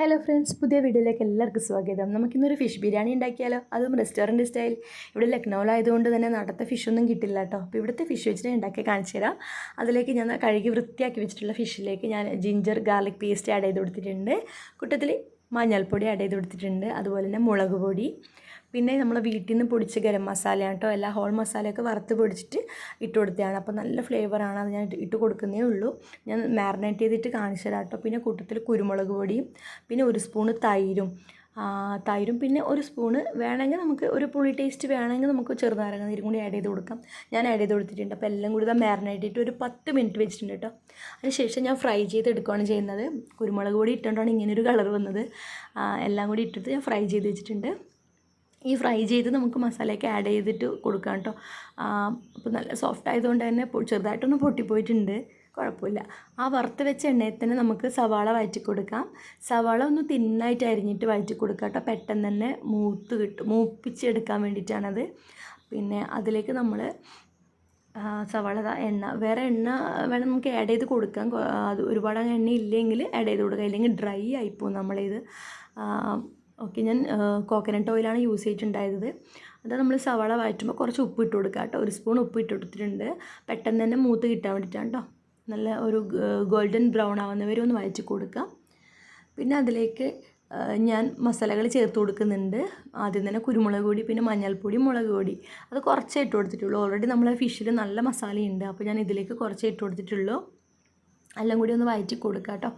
Hello friends, പുതിയ വീഡിയോയിലേക്ക് എല്ലാവർക്കും സ്വാഗതം. നമുക്കിന്നൊരു ഫിഷ് ബിരിയാണി ഉണ്ടാക്കിയാലോ? അതും റെസ്റ്റോറൻറ്റ് സ്റ്റൈൽ. ഇവിടെ ലക്നൗവിലായതുകൊണ്ട് തന്നെ നാട്ടിലത്തെ ഫിഷൊന്നും കിട്ടില്ല കേട്ടോ. അപ്പോൾ ഇവിടുത്തെ ഫിഷ് വെച്ചിട്ട് ഉണ്ടാക്കി കാണിച്ചു തരാം. അതിലേക്ക് ഞാൻ കഴുകി വൃത്തിയാക്കി വെച്ചിട്ടുള്ള ഫിഷിലേക്ക് ഞാൻ ജിഞ്ചർ ഗാർലിക് പേസ്റ്റ് ആഡ് ചെയ്ത് കൊടുത്തിട്ടുണ്ട്. കൂട്ടത്തിൽ മഞ്ഞൾപ്പൊടി ആഡ് ചെയ്ത് കൊടുത്തിട്ടുണ്ട്. അതുപോലെ തന്നെ മുളക് പൊടി, പിന്നെ നമ്മൾ വീട്ടിൽ നിന്ന് പൊടിച്ച ഗരം മസാലയാണ് കേട്ടോ. എല്ലാ ഹോൾ മസാലയൊക്കെ വറുത്ത് പൊടിച്ചിട്ട് ഇട്ട് കൊടുത്തതാണ്. അപ്പോൾ നല്ല ഫ്ലേവറാണ്. അത് ഞാൻ ഇട്ട് കൊടുക്കുന്നേ ഉള്ളൂ. ഞാൻ മാരിനേറ്റ് ചെയ്തിട്ട് കാണിച്ചു തരാം കേട്ടോ. പിന്നെ കൂട്ടത്തിൽ കുരുമുളക് പൊടിയും, പിന്നെ ഒരു സ്പൂണ് തൈരും പിന്നെ ഒരു സ്പൂണ് വേണമെങ്കിൽ നമുക്ക് ഒരു പുളി ടേസ്റ്റ് വേണമെങ്കിൽ നമുക്ക് ചെറുനാരങ്ങ നീരും കൂടി ആഡ് ചെയ്ത് കൊടുക്കാം. ഞാൻ ആഡ് ചെയ്ത് കൊടുത്തിട്ടുണ്ട്. അപ്പോൾ എല്ലാം കൂടി മാരിനേറ്റ് ചെയ്തിട്ട് ഒരു 10 മിനിറ്റ് വെച്ചിട്ടുണ്ട് കേട്ടോ. അതിനുശേഷം ഞാൻ ഫ്രൈ ചെയ്തെടുക്കുകയാണ് ചെയ്യുന്നത്. കുരുമുളക് പൊടി ഇട്ടുകൊണ്ടാണ് ഇങ്ങനൊരു കളർ വന്നത്. എല്ലാം കൂടി ഇട്ടിട്ട് ഞാൻ ഫ്രൈ ചെയ്ത് വെച്ചിട്ടുണ്ട്. ഈ ഫ്രൈ ചെയ്ത് നമുക്ക് മസാലയൊക്കെ ആഡ് ചെയ്തിട്ട് കൊടുക്കാം കേട്ടോ. അപ്പോൾ നല്ല സോഫ്റ്റ് ആയതുകൊണ്ട് തന്നെ ചെറുതായിട്ടൊന്ന് പൊട്ടിപ്പോയിട്ടുണ്ട്, കുഴപ്പമില്ല. ആ വറുത്ത് വെച്ച എണ്ണയിൽ തന്നെ നമുക്ക് സവാള വഴറ്റി കൊടുക്കാം. സവാള ഒന്ന് തിന്നായിട്ട് അരിഞ്ഞിട്ട് വഴറ്റി കൊടുക്കാം കേട്ടോ. പെട്ടെന്ന് തന്നെ മൂപ്പിച്ചെടുക്കാൻ വേണ്ടിയിട്ടാണത്. പിന്നെ അതിലേക്ക് നമ്മൾ സവാള വേറെ എണ്ണ വേണം നമുക്ക് ആഡ് ചെയ്ത് കൊടുക്കാം. അത് ഒരുപാട് എണ്ണ ഇല്ലെങ്കിൽ ആഡ് ചെയ്ത് കൊടുക്കാം, ഇല്ലെങ്കിൽ ഡ്രൈ ആയിപ്പോവും നമ്മളിത്. ഓക്കെ, ഞാൻ കോക്കനട്ട് ഓയിലാണ് യൂസ് ചെയ്തിട്ടുണ്ടായത്. അത് നമ്മൾ സവാള വഴറ്റുമ്പോൾ കുറച്ച് ഉപ്പ് ഇട്ട് കൊടുക്കുക കേട്ടോ. ഒരു സ്പൂൺ ഉപ്പ് ഇട്ട് കൊടുത്തിട്ടുണ്ട്. പെട്ടെന്ന് തന്നെ മൂത്ത് കിട്ടാൻ വേണ്ടിയിട്ടാണ് കേട്ടോ. നല്ല ഒരു ഗോൾഡൻ ബ്രൗൺ ആവുന്നവരെ ഒന്ന് വഴറ്റി കൊടുക്കാം. പിന്നെ അതിലേക്ക് ഞാൻ മസാലകൾ ചേർത്ത് കൊടുക്കുന്നുണ്ട്. ആദ്യം തന്നെ കുരുമുളക് പൊടി, പിന്നെ മഞ്ഞൾപ്പൊടി, മുളക് പൊടി അത് കുറച്ചേ ഇട്ട് കൊടുത്തിട്ടുള്ളൂ. ഓൾറെഡി നമ്മളെ ഫിഷിൽ നല്ല മസാലയുണ്ട്. അപ്പോൾ ഞാൻ ഇതിലേക്ക് കുറച്ചേ ഇട്ട് കൊടുത്തിട്ടുള്ളൂ. എല്ലാം കൂടി ഒന്ന് വഴറ്റി കൊടുക്കാം കേട്ടോ.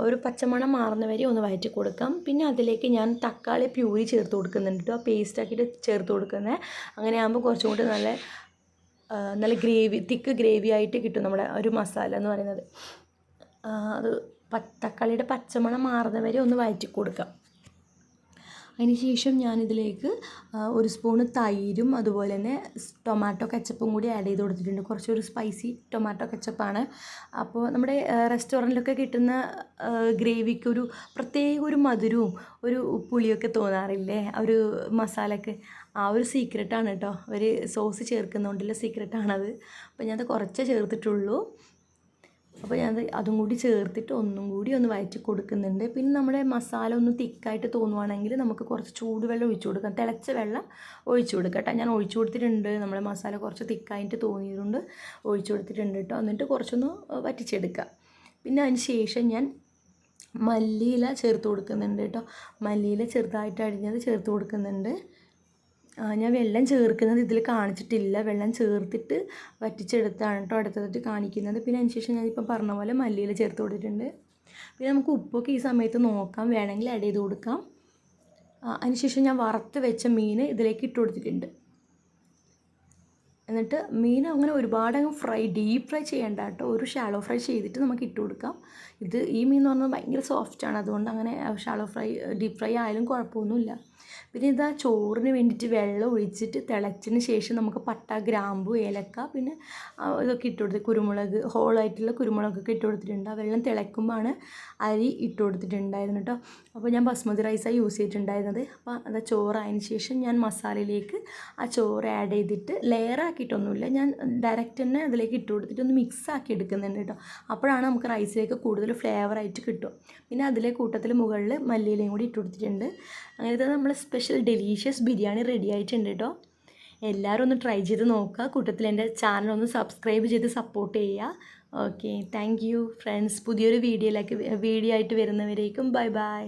ഒരു പച്ചമണം മാറുന്ന വരെ ഒന്ന് വഴറ്റി കൊടുക്കാം. പിന്നെ അതിലേക്ക് ഞാൻ തക്കാളി പ്യൂരി ചേർത്ത് കൊടുക്കുന്നുണ്ട് കേട്ടോ. പേസ്റ്റാക്കിയിട്ട് ചേർത്ത് കൊടുക്കുന്നത്. അങ്ങനെ ആകുമ്പോൾ കുറച്ചും കൂടി നല്ല തിക്ക് ഗ്രേവി ആയിട്ട് കിട്ടും നമ്മുടെ ഒരു മസാല എന്ന് പറയുന്നത്. അത് തക്കാളിയുടെ പച്ചമണം മാറുന്ന വരെ ഒന്ന് വഴറ്റി കൊടുക്കാം. അതിന് ശേഷം ഞാനിതിലേക്ക് ഒരു സ്പൂണ് തൈരും അതുപോലെ തന്നെ ടൊമാറ്റോ കെച്ചപ്പും കൂടി ആഡ് ചെയ്ത് കൊടുത്തിട്ടുണ്ട്. കുറച്ചൊരു സ്പൈസി ടൊമാറ്റോ കെച്ചപ്പാണ്. അപ്പോൾ നമ്മുടെ റെസ്റ്റോറൻറ്റിലൊക്കെ കിട്ടുന്ന ഗ്രേവിക്കൊരു പ്രത്യേക ഒരു മധുരവും ഒരു പുളിയൊക്കെ തോന്നാറില്ലേ ഒരു മസാലയ്ക്ക്? ആ ഒരു സീക്രട്ടാണ് കേട്ടോ. ഒരു സോസ് ചേർക്കുന്നതുകൊണ്ടുള്ള സീക്രട്ടാണത്. അപ്പോൾ ഞാനത് കുറച്ചേ ചേർത്തിട്ടുള്ളൂ. അപ്പോൾ ഞാൻ അതും കൂടി ചേർത്തിട്ട് ഒന്നും കൂടി ഒന്ന് വഴറ്റി കൊടുക്കുന്നുണ്ട്. പിന്നെ നമ്മുടെ മസാല ഒന്ന് തിക്കായിട്ട് തോന്നുവാണെങ്കിൽ നമുക്ക് കുറച്ച് ചൂടുവെള്ളം ഒഴിച്ചു കൊടുക്കാം. തിളച്ച വെള്ളം ഒഴിച്ചു കൊടുക്കാം കേട്ടോ. ഞാൻ ഒഴിച്ചു കൊടുത്തിട്ടുണ്ട്. നമ്മുടെ മസാല കുറച്ച് തിക്കായിട്ട് തോന്നിയതുകൊണ്ട് ഒഴിച്ചു കൊടുത്തിട്ടുണ്ട് കേട്ടോ. എന്നിട്ട് കുറച്ചൊന്ന് വറ്റിച്ചെടുക്കുക. പിന്നെ അതിന് ശേഷം ഞാൻ മല്ലിയില ചേർത്ത് കൊടുക്കുന്നുണ്ട് കേട്ടോ. മല്ലിയില ചെറുതായിട്ട് അരിഞ്ഞത് ചേർത്ത് കൊടുക്കുന്നുണ്ട്. ഞാൻ വെള്ളം ചേർക്കുന്നത് ഇതിൽ കാണിച്ചിട്ടില്ല. വെള്ളം ചേർത്തിട്ട് വറ്റിച്ചെടുത്താണ് കേട്ടോ അടുത്തതായിട്ട് കാണിക്കുന്നത്. പിന്നെ അതിനുശേഷം ഞാനിപ്പം പറഞ്ഞ പോലെ മല്ലിയില ചേർത്ത് കൊടുത്തിട്ടുണ്ട്. പിന്നെ നമുക്ക് ഉപ്പൊക്കെ ഈ സമയത്ത് നോക്കാം, വേണമെങ്കിൽ ആഡ് ചെയ്ത് കൊടുക്കാം. അതിനുശേഷം ഞാൻ വറുത്ത് വെച്ച മീൻ ഇതിലേക്ക് ഇട്ട് കൊടുത്തിട്ടുണ്ട്. എന്നിട്ട് മീൻ അങ്ങനെ ഒരുപാട് ഡീപ്പ് ഫ്രൈ ചെയ്യേണ്ട കേട്ടോ. ഒരു ഷാലോ ഫ്രൈ ചെയ്തിട്ട് നമുക്ക് ഇട്ട് കൊടുക്കാം. ഈ മീൻ എന്ന് പറഞ്ഞാൽ ഭയങ്കര സോഫ്റ്റാണ്. അതുകൊണ്ട് അങ്ങനെ ഡീപ്പ് ഫ്രൈ ആയാലും കുഴപ്പമൊന്നുമില്ല. പിന്നെ ഇതാ ചോറിന് വേണ്ടിയിട്ട് വെള്ളം ഒഴിച്ചിട്ട് തിളച്ചതിന് ശേഷം നമുക്ക് പട്ട, ഗ്രാമ്പു, ഏലക്ക പിന്നെ ഇതൊക്കെ ഇട്ട് കൊടുത്ത് കുരുമുളക്, ഹോളായിട്ടുള്ള കുരുമുളകൊക്കെ ഇട്ട് കൊടുത്തിട്ടുണ്ട്. ആ വെള്ളം തിളയ്ക്കുമ്പോഴാണ് അരി ഇട്ട് കൊടുത്തിട്ടുണ്ടായിരുന്നു കേട്ടോ. അപ്പോൾ ഞാൻ ബസ്മതി റൈസാണ് യൂസ് ചെയ്തിട്ടുണ്ടായിരുന്നത്. അപ്പോൾ അത് ചോറായതിന് ശേഷം ഞാൻ മസാലയിലേക്ക് ആ ചോറ് ആഡ് ചെയ്തിട്ട് ലെയറാക്കിയിട്ടൊന്നുമില്ല, ഞാൻ ഡയറക്റ്റ് തന്നെ അതിലേക്ക് ഇട്ട് കൊടുത്തിട്ട് ഒന്ന് മിക്സ് ആക്കി എടുക്കുന്നുണ്ട് കേട്ടോ. അപ്പോഴാണ് നമുക്ക് റൈസിലേക്ക് കൂടുതൽ ഫ്ലേവറായിട്ട് കിട്ടും. പിന്നെ അതിലെ കൂട്ടത്തിൽ മുകളിൽ മല്ലിയിലയും കൂടി ഇട്ട് കൊടുത്തിട്ടുണ്ട്. അങ്ങനത്തെ നമ്മൾ സ്പെഷ്യൽ ഡെലീഷ്യസ് ബിരിയാണി റെഡി ആയിട്ടുണ്ട് കേട്ടോ. എല്ലാവരും ഒന്ന് ട്രൈ ചെയ്ത് നോക്കുക. കൂട്ടത്തിൽ എൻ്റെ ചാനൽ ഒന്ന് സബ്സ്ക്രൈബ് ചെയ്ത് സപ്പോർട്ട് ചെയ്യുക. Okay, thank you friends. പുതിയൊരു വീഡിയോ ആയിട്ട് വരുന്നവരേക്കും ബൈ ബൈ.